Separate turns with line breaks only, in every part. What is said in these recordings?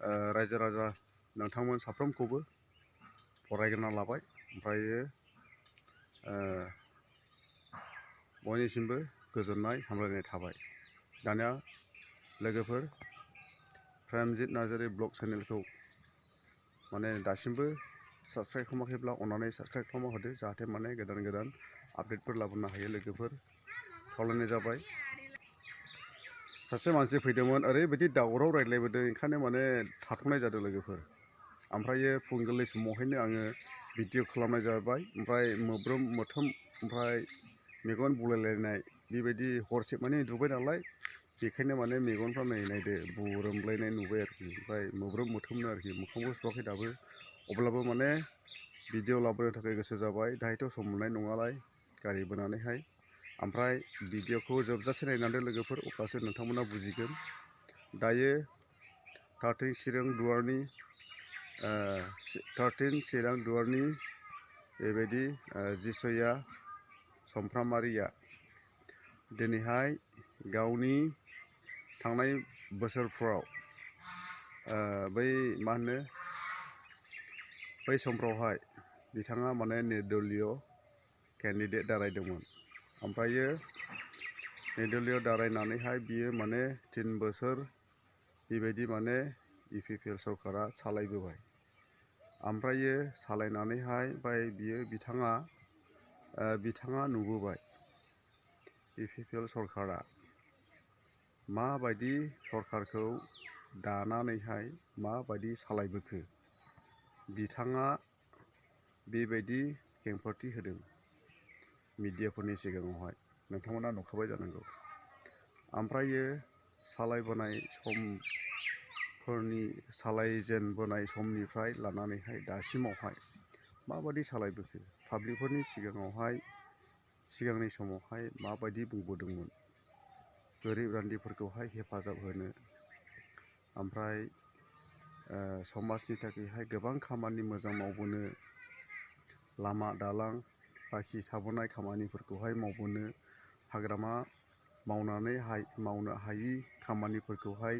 रायजो राजा नोंथांमोन साफ्रोमखौबो फरायग्रोना लाबाय ओमफ्रायो बयनिसिमबो गोजोननाय हामलायनाय थाबाय। दानिया लोगोफोर प्रेमजित नार्जारी ब्लग चेनेलखौ माने दासिमबो साबस्क्राइब खालामाखैब्ला अन्नानै साबस्क्राइब खालामना होदो जाहाथे माने गोदान गोदान आपडेटफोर लाबोनो हायो लोगोफोर खावलायनाय जाबाय। सासे मानसि फैदोंमोन ओरैबायदि दावराव रायज्लायबोदों ओंखायनो माने थाथ'नाय जादों लोगोफोर। ओमफ्रायो फुं गोरलै समावहायनो आङो भिडिअ खालामनाय जाबाय ओमफ्राय मोब्रोम मोथोम ओमफ्राय मेगन बुलायलायनाय बेबायदि हरसे माने नुबाय नालाय बेखायनो माने मेगनफ्रा नायदो बुरोमलायनाय नुबाय आरोखि ओमफ्राय मोब्रोम मोथोमनो आरोखि मोखांबो सुवाखै दाबो अब्लाबो माने भिडिअ लाबोनो थाखाय गोसो जाबाय दाहायथ' सम मोननाय नङालाय गारि बोनानैहाय। ओमफ्राय भिडिअखौ जोबजासे नायनानै लोगोफोर अब्लासो नोंथांमोना बुजिगोन। दायो 13 चिरां दुवारनि बेबायदि जेस'य्या चम्प्रामारिया दिनैहाय गावनि थांनाय बोसोरफ्राव बै समफ्रावहाय बिथाङा माने निर्दलीय केन्डिडेट दारायदोंमोन। ओमफ्रायो निर्दलीय दारायनानैहाय बियो माने 3 बोसोर बेबायदि माने BPF सरकारा सालायबोबाय। ओमफ्रायो सालायनानैहाय बिथाङा नुबोबाय BPF सरकारा माबायदि सरकारखौ दानानैहाय माबायदि सालायबोखो बिथाङा बेबायदि खेंफोरथि होदों मिडियाफोरनि सिगाङावहाय नोंथांमोना नुखाबाय जानांगौ। ओमफ्रायो सालायजेनबोनाय समनिफ्राय लानानैहाय दासिमावहाय माबायदि सालायबोखो पाब्लिकफोरनि सिगांनि समावहाय माबायदि बुंबोदोंमोन गोरिब रान्दिफोरखौहाय हेफाजाब होनो ओमफ्राय समाजनि थाखायहाय गोबां खामानि मोजां मावबोनो लामा दालां बाखि थाबोनाय खामानिफोरखौहाय मावबोनो हाग्रामा मावनो हायि खामानिफोरखौहाय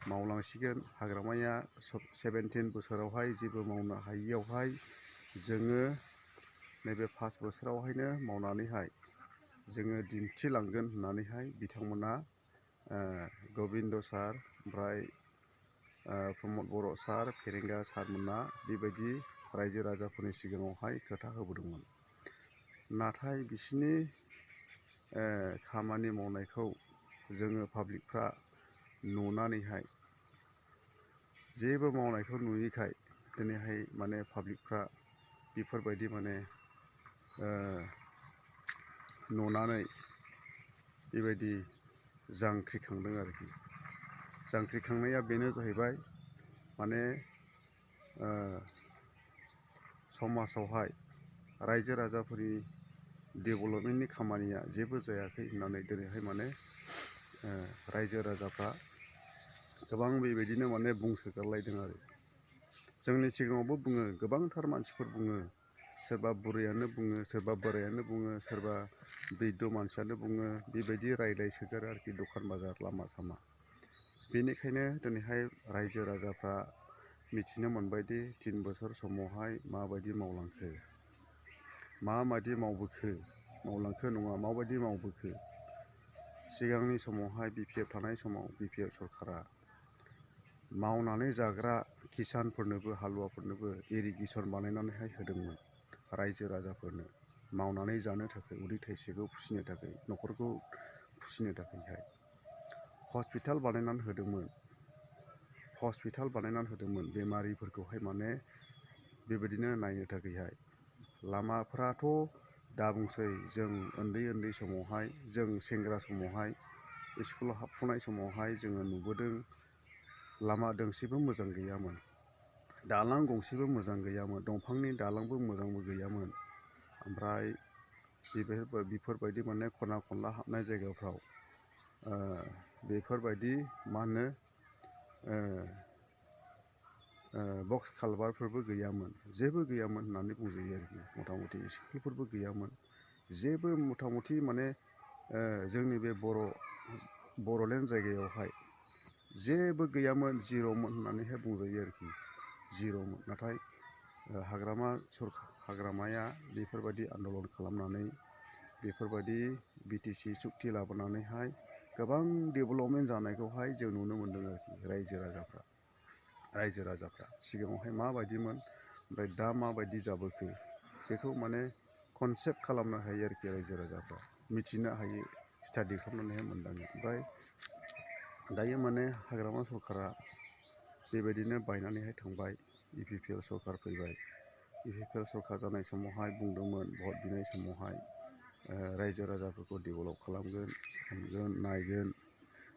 मावलांसिगोन। हाग्रामाया 17 बोसोरावहाय जेबो मावनो हायियावहाय जोङो नैबे 5 बोसोरावहायनो मावनानैहाय जोङो दिन्थिलांगोन होननानैहाय बिथांमोना गबिन्द सार ओमफ्राय प्रमद बर' सार फेरेंगा सारमोना बेबायदि रायजो राजाफोरनि सिगाङावहाय खोथा होबोदोंमोन। नाथाय बिसोरनि खामानि मावनायखौ जोङो पाब्लिकफ्रा नुनानैहाय जेबो मावनायखौ नुयैखाय दिनैहाय माने पाब्लिकफ्रा बेफोरबायदि माने नुनानै बेबायदि जांख्रिखांदों आरोखि। जांख्रिखांनाया बेनो जाहैबाय माने समाजावहाय रायजो राजाफोरनि डेभेलपमेन्टनि खामानिया जेबो जायाखै होननानै दिनैहाय माने रायजो राजाफ्रा गोबां बेबायदिनो माने बुंसोगारलायदों आरो। जोंनि सिगाङावबो बुङो गोबांथार मानसिफोर बुङो सोरबा बुरैयानो बुङो सोरबा बोरायानो बुङो सोरबा बृद्ध मानसियानो बुङो बेबायदि रायज्लायसोगारो आरोखि दखान बाजार लामा सामा। बेनिखायनो दिनैहाय रायजो राजाफ्रा मिथिनो मोनबायदि 3 बोसोर समावहाय माबायदि मावलांखो माबायदि मावलांखो नङा माबायदि मावबोखो। सिगांनि समावहाय BPF थानाय समाव BPF सरकारा मावनानै जाग्रा किसानफोरनोबो हालुवाफोरनोबो इरिगेसन बानायनानैहाय होदोंमोन रायजो राजाफोरनो मावनानै जानो थाखाय उदै थाइसेखौ फिसिनो थाखाय न'खरखौ फिसिनो थाखायहाय हस्पिटाल बानायनानै होदोंमोन बेमारिफोरखौहाय माने बेबायदिनो नायनो थाखायहाय। लामाफ्राथ' दा बुंसै जों उन्दै समावहाय जों सेंग्रा समावहाय स्कुलाव हाबफुनाय समावहाय जोङो नुबोदों लामा दोंसेबो मोजां गैयामोन दालां गंसेबो मोजां गैयामोन दंफांनि दालांबो मोजांबो गैयामोन। ओमफ्राय बेफोरबायदि माने खना खनला हाबनाय जायगाफ्राव बेफोरबायदि बक्स कालभारफोरबो गैयामोन जेबो गैयामोन होननानै बुंजायो आरोखि। मथा मथि स्कुलफोरबो गैयामोन जेबो मथा मथि माने जोंनि बे बर'लेण्ड जायगायावहाय जेबो गैयामोन, जिर'मोन होननानैहाय बुंजायो आरोखि, जिर'मोन। नाथाय हाग्रामाया बेफोरबायदि आन्दलन खालामनानै बेफोरबायदि BTC सुक्ति लाबोनानैहाय गोबां डेभेलपमेन्ट जानायखौहाय जों नुनो मोन्दों आरोखि। रायजो राजाफ्रा सिगाङावहाय माबायदिमोन ओमफ्राय दा माबायदि जाबोखो बेखौ माने कनसेप्ट खालामनो हायो आरोखि रायजो राजाफ्रा, मिथिनो हायो, स्टाडि खालामनानैहाय मोनदाङो। ओमफ्राय दायो माने हाग्रामा सरकारा बेबायदिनो बायनानैहाय थांबाय। BPL सरकार फैबाय। BPL सरकार जानाय समावहाय बुंदोंमोन, भट बिनाय समावहाय रायजो राजाफोरखौ डेभेलप खालामगोन, नायगोन,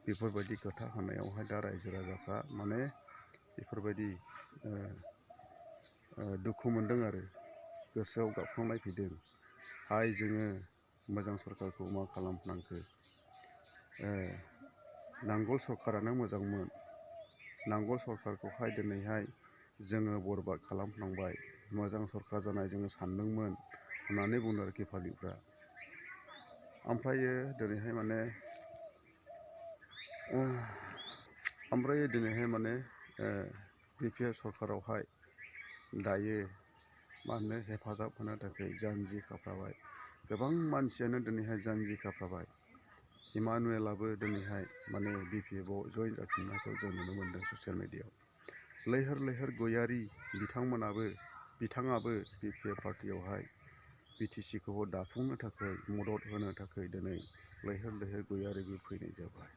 बेफोरबायदि खोथा होनायावहाय दा रायजो राजाफ्रा माने बेफोरबायदि दुखु मोनदों आरो गोसोआव गाबखांनाय फैदों। जोङो मोजां सरकारखौ मा खालामनांखो, नांगोल सरकारानो मोजांमोन, नांगोल सरकारखौहाय दिनैहाय जोङो बरबाद खालामफ्लांबाय, मोजां सरकार जानाय जोङो सानदोंमोन होननानै बुङो आरोखि पाब्लिकफ्रा। ओमफ्रायो दिनैहाय माने BPF सरकारावहाय दायो हेफाजाब होनो थाखाय जानजि खाफ्राबाय। गोबां मानसियानो दिनैहाय जानजि खाफ्राबाय। इमानुवेलाबो दिनैहाय माने BPFआव जयेन जाफिननायखौ जों नुनो मोन्दों ससियेल मिडियायाव। लैहोर गयारि बिथाङाबो BPF पार्टियावहाय BTCखौ दाफुंनो थाखाय, मदद होनो थाखाय दिनै लैहोर गयारिबो फैनाय जाबाय।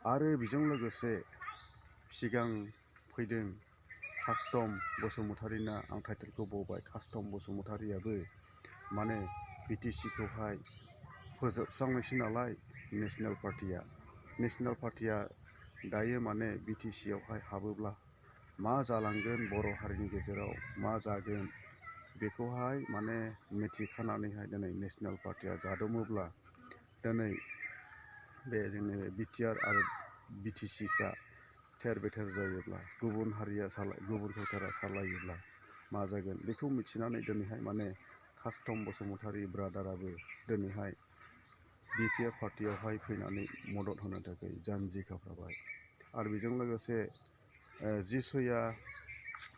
आरो बेजों लोगोसे सिगां फैदों कास्टम बसुमतारीना, आं टाइटेलखौ बावबाय, कास्टम बसुमतारीयाबो माने BTCखौहाय फोजोबस्रांनोसै नालाय नेसनेल पार्टिया दायो माने BTCआवहाय हाबोब्ला मा जालांगोन, बर' हारिनि गेजेराव मा जागोन बेखौहाय माने मिथिखानानैहाय दिनै नेसनेल पार्टिया गादबोब्ला दिनै बे जोंनि BTR आरो BTCफ्रा थेर बेथेर जायोब्ला, गुबुन सरकारा सालायोब्ला मा जागोन बेखौ मिथिनानै दिनैहाय माने कास्टम बसुमतारी ब्रादाराबो दिनैहाय BPF पार्टियावहाय फैनानै मदद होनो थाखाय जानजि खाफ्राबाय। आरो बेजों लोगोसे जेस'यया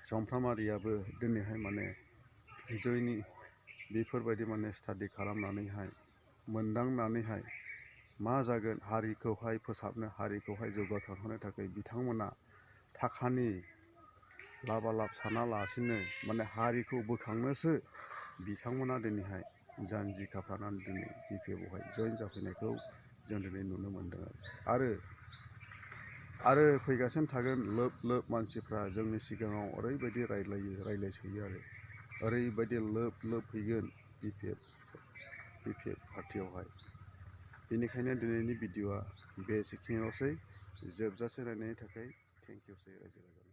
चमफ्रामारियाबो दिनैहाय माने बेफोरबायदि माने स्टाडि खालामनानैहाय मोनदांनानैहाय मा जागोन, हारिखौहाय फोसाबनो, हारिखौहाय जौगाखांहोनो थाखाय बिथांमोना थाखानि लाबालाब सानालासिनो माने हारिखौ बोखांनोसो बिथांमोना दिनैहाय जानजि खाफ्रानानै दिनै BPFआवहाय जयेन जाफैनायखौ जों दिनै नुनो मोन्दों आरो फैगासिनो थागोन। लोब मानसिफ्रा जोंनि सिगाङाव ओरैबायदि रायलायसोयो आरो ओरैबायदि लोब फैगोन BPF पार्टियावहाय। बेनिखायनो दिनैनि भिडिअ'आ बेसेखिनियावसै। जोबजासे नायनायनि थाखाय थेंकिउसै रायजो राजा।